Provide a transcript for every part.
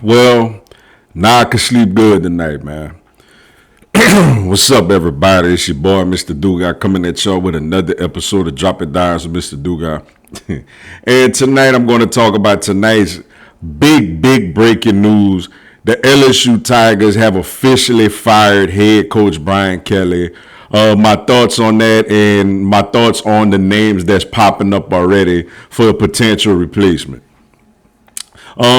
Well, now I can sleep good tonight, man. What's up, everybody? It's your boy, Mr. Dugas, coming at y'all with another episode of Dropping Dimes with Mr. Dugas. And tonight I'm going to talk about tonight's big breaking news. The LSU Tigers have officially fired head coach Brian Kelly. My thoughts on that and my thoughts on the names that's popping up already for a potential replacement.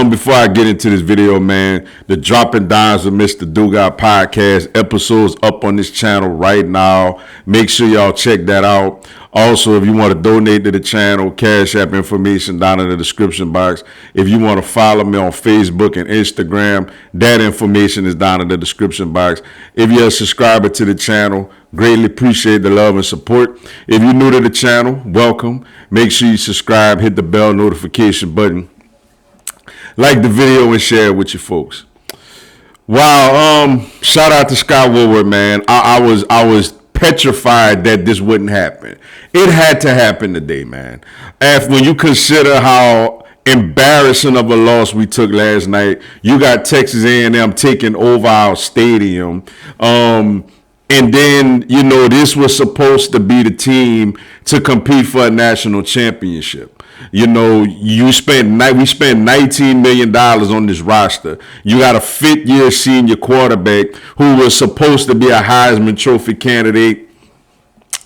Before I get into this video, man, the Dropping Dimes with Mr. Dugas podcast episodes up on this channel right now. Make sure y'all check that out. Also, if you want to donate to the channel, Cash App information down in the description box. If you want to follow me on Facebook and Instagram, that information is down in the description box. If you're a subscriber to the channel, greatly appreciate the love and support. If you're new to the channel, welcome. Make sure you subscribe, hit the bell notification button. Like the video and share it with your folks. Wow, shout out to Scott Woodward, man. I was petrified that this wouldn't happen. It had to happen today, man. When you consider how embarrassing of a loss we took last night, you got Texas A&M taking over our stadium. And then, this was supposed to be the team to compete for a national championship. We spent $19 million on this roster. You got a fifth-year senior quarterback who was supposed to be a Heisman Trophy candidate,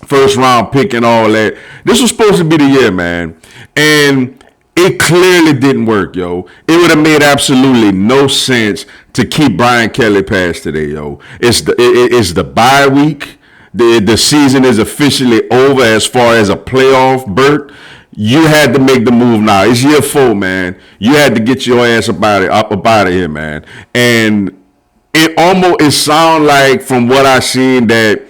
first-round pick and all that. This was supposed to be the year, man. And it clearly didn't work, yo. It would have made absolutely no sense to keep Brian Kelly past today, yo. It's the bye week. The season is officially over as far as a playoff berth. You had to make the move now. It's year 4, man. You had to get your ass up out of here, man. And it sound like, from what I seen, that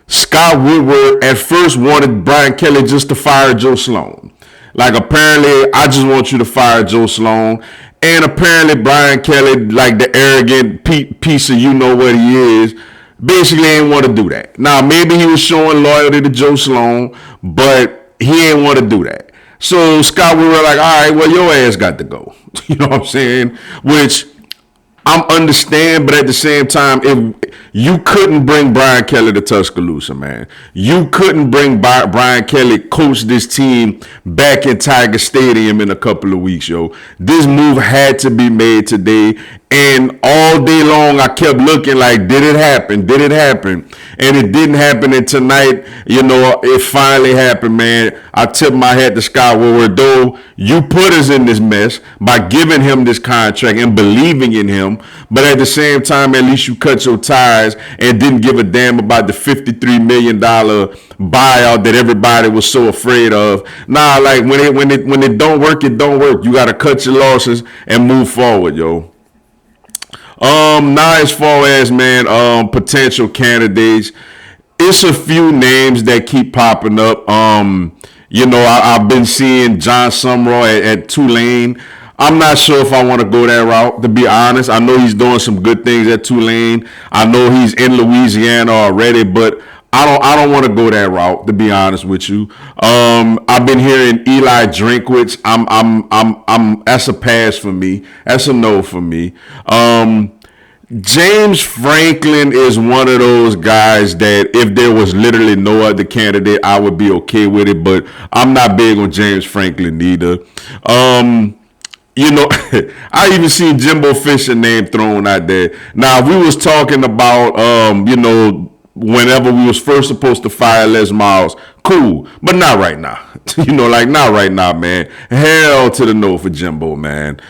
Scott Woodward at first wanted Brian Kelly just to fire Joe Sloan. Like, apparently, I just want you to fire Joe Sloan. And apparently, Brian Kelly, like the arrogant piece of you-know-what he is, basically ain't want to do that. Now, maybe he was showing loyalty to Joe Sloan, but he ain't want to do that. So Scott, we were like, all right, well, your ass got to go. You know what I'm saying? Which I'm understand, but at the same time, if you couldn't bring Brian Kelly to Tuscaloosa, man. You couldn't bring Brian Kelly coach this team back in Tiger Stadium in a couple of weeks, yo. This move had to be made today. And all day long, I kept looking like, did it happen? Did it happen? And it didn't happen. And tonight, it finally happened, man. I tip my hat to Scott Woodward. Though you put us in this mess by giving him this contract and believing in him. But at the same time, at least you cut your ties and didn't give a damn about the $53 million buyout that everybody was so afraid of. Nah, like when it don't work, it don't work. You got to cut your losses and move forward, yo. Now as far as, man, potential candidates, it's a few names that keep popping up. I've been seeing John Summerall at Tulane. I'm not sure if I want to go that route, to be honest. I know he's doing some good things at Tulane. I know he's in Louisiana already, but I don't want to go that route, to be honest with you. I've been hearing Eli Drinkwitz. I'm that's a pass for me. That's a no for me. James Franklin is one of those guys that if there was literally no other candidate, I would be okay with it. But I'm not big on James Franklin either. I even seen Jimbo Fisher name thrown out there. Now, we was talking about, whenever we was first supposed to fire Les Miles, cool, but not right now. Not right now, man. Hell to the no for Jimbo, man.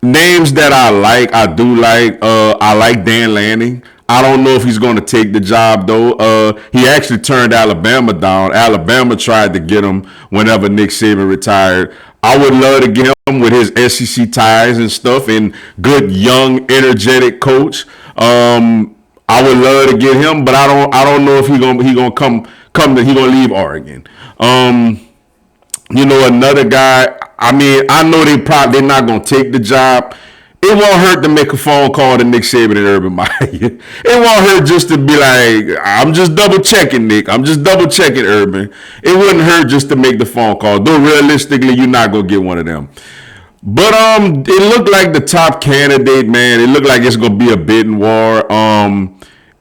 Names that I do like. I like Dan Lanning. I don't know if he's going to take the job, though. He actually turned Alabama down. Alabama tried to get him whenever Nick Saban retired. I would love to get him with his SEC ties and stuff, and good, young, energetic coach. I would love to get him, but I don't know if he gonna leave Oregon. Another guy. I know they're not gonna take the job. It won't hurt to make a phone call to Nick Saban and Urban Meyer. It won't hurt just to be like, I'm just double checking, Nick. I'm just double checking, Urban. It wouldn't hurt just to make the phone call. Though realistically, you're not gonna get one of them. But it looked like the top candidate, man. It looked like it's gonna be a bidding war.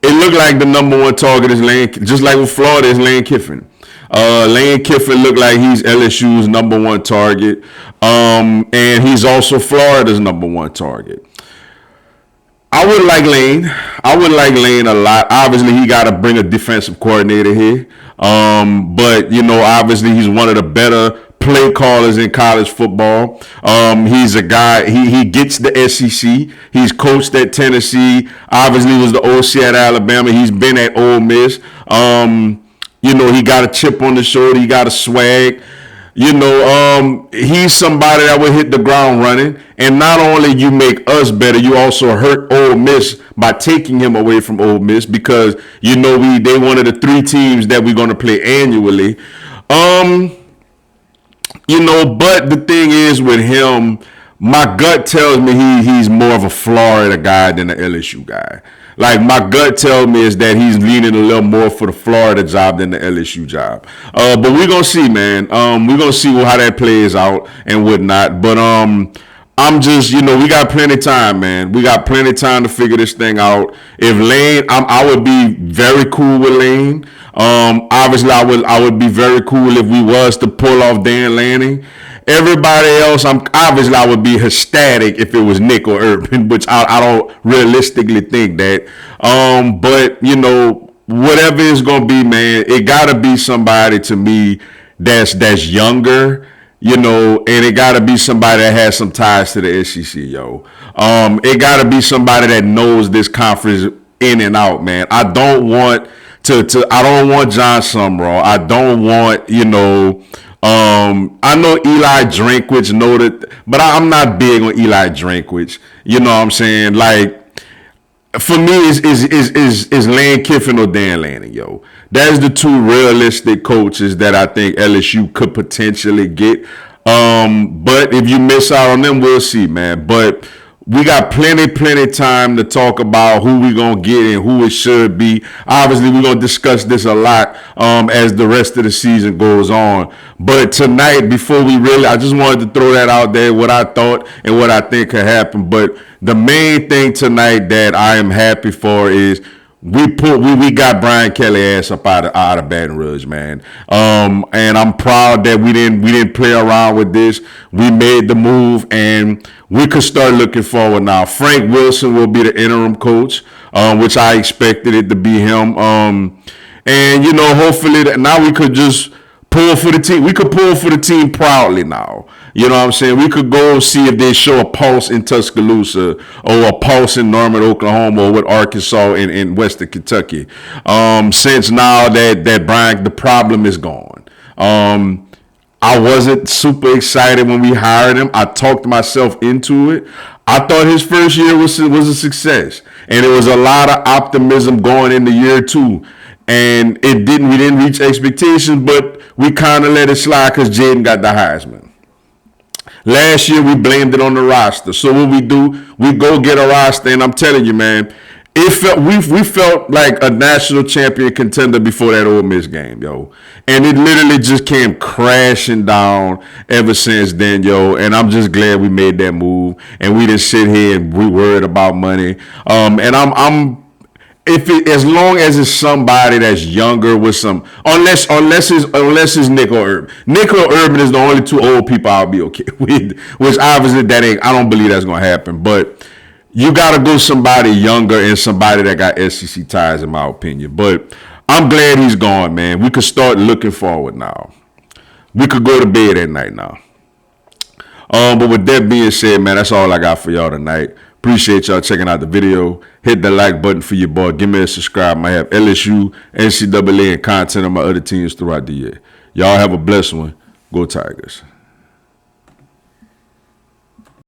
It looked like the number one target is Lane, just like with Florida is Lane Kiffin. Lane Kiffin looked like he's LSU's number one target, and he's also Florida's number one target. I would like Lane. I would like Lane a lot. Obviously, he got to bring a defensive coordinator here. But obviously, he's one of the better play callers in college football. He's a guy. He gets the SEC. He's coached at Tennessee. Obviously, was the OC at Alabama. He's been at Ole Miss. He got a chip on the shoulder. He got a swag. He's somebody that will hit the ground running. And not only you make us better, you also hurt Ole Miss by taking him away from Ole Miss because, they one of the three teams that we're going to play annually. But the thing is with him, my gut tells me he's more of a Florida guy than an LSU guy. Like, my gut tells me is that he's leaning a little more for the Florida job than the LSU job. But we're going to see, man. We're going to see how that plays out and whatnot. But I'm just, we got plenty of time, man. We got plenty of time to figure this thing out. If Lane, I would be very cool with Lane. Obviously, I would be very cool if we was to pull off Dan Lanning. Everybody else, I would be ecstatic if it was Nick or Urban, which I don't realistically think that. But whatever it's gonna be, man, it gotta be somebody to me that's younger, and it gotta be somebody that has some ties to the SEC, yo. It gotta be somebody that knows this conference in and out, man. I don't want I don't want John Sumrall. I don't want, I know Eli Drinkwitz noted, but I'm not big on Eli Drinkwitz. You know what I'm saying? Like, for me, is Lane Kiffin or Dan Lanning, yo. That's the two realistic coaches that I think LSU could potentially get. But if you miss out on them, we'll see, man. But we got plenty time to talk about who we gonna get and who it should be. Obviously, we're gonna discuss this a lot as the rest of the season goes on. But tonight, before I just wanted to throw that out there, what I thought and what I think could happen. But the main thing tonight that I am happy for is we got Brian Kelly ass up out of Baton Rouge, man. And I'm proud that we didn't play around with this. We made the move, and we could start looking forward now. Frank Wilson will be the interim coach, which I expected it to be him. And hopefully now we could just pull for the team. We could pull for the team proudly now. You know what I'm saying? We could go see if they show a pulse in Tuscaloosa or a pulse in Norman, Oklahoma, or with Arkansas in Western Kentucky. Since now that Brian, the problem is gone. I wasn't super excited when we hired him. I talked myself into it. I thought his first year was a success, and it was a lot of optimism going into year two. And we didn't reach expectations, but we kind of let it slide because Jaden got the Heisman. Last year, we blamed it on the roster. So what we do, we go get a roster, and I'm telling you, man, we felt like a national champion contender before that Ole Miss game, yo. And it literally just came crashing down ever since then, yo. And I'm just glad we made that move, and we didn't sit here and we worried about money. And as long as it's somebody that's younger with some, unless it's Nick or Urban. Nick or Urban is the only two old people I'll be okay with, which obviously I don't believe that's gonna happen. But you gotta go somebody younger and somebody that got SEC ties, in my opinion. But I'm glad he's gone, man. We could start looking forward now. We could go to bed at night now. But with that being said, man, that's all I got for y'all tonight. Appreciate y'all checking out the video. Hit the like button for your boy. Give me a subscribe. I have LSU, NCAA, and content on my other teams throughout the year. Y'all have a blessed one. Go Tigers.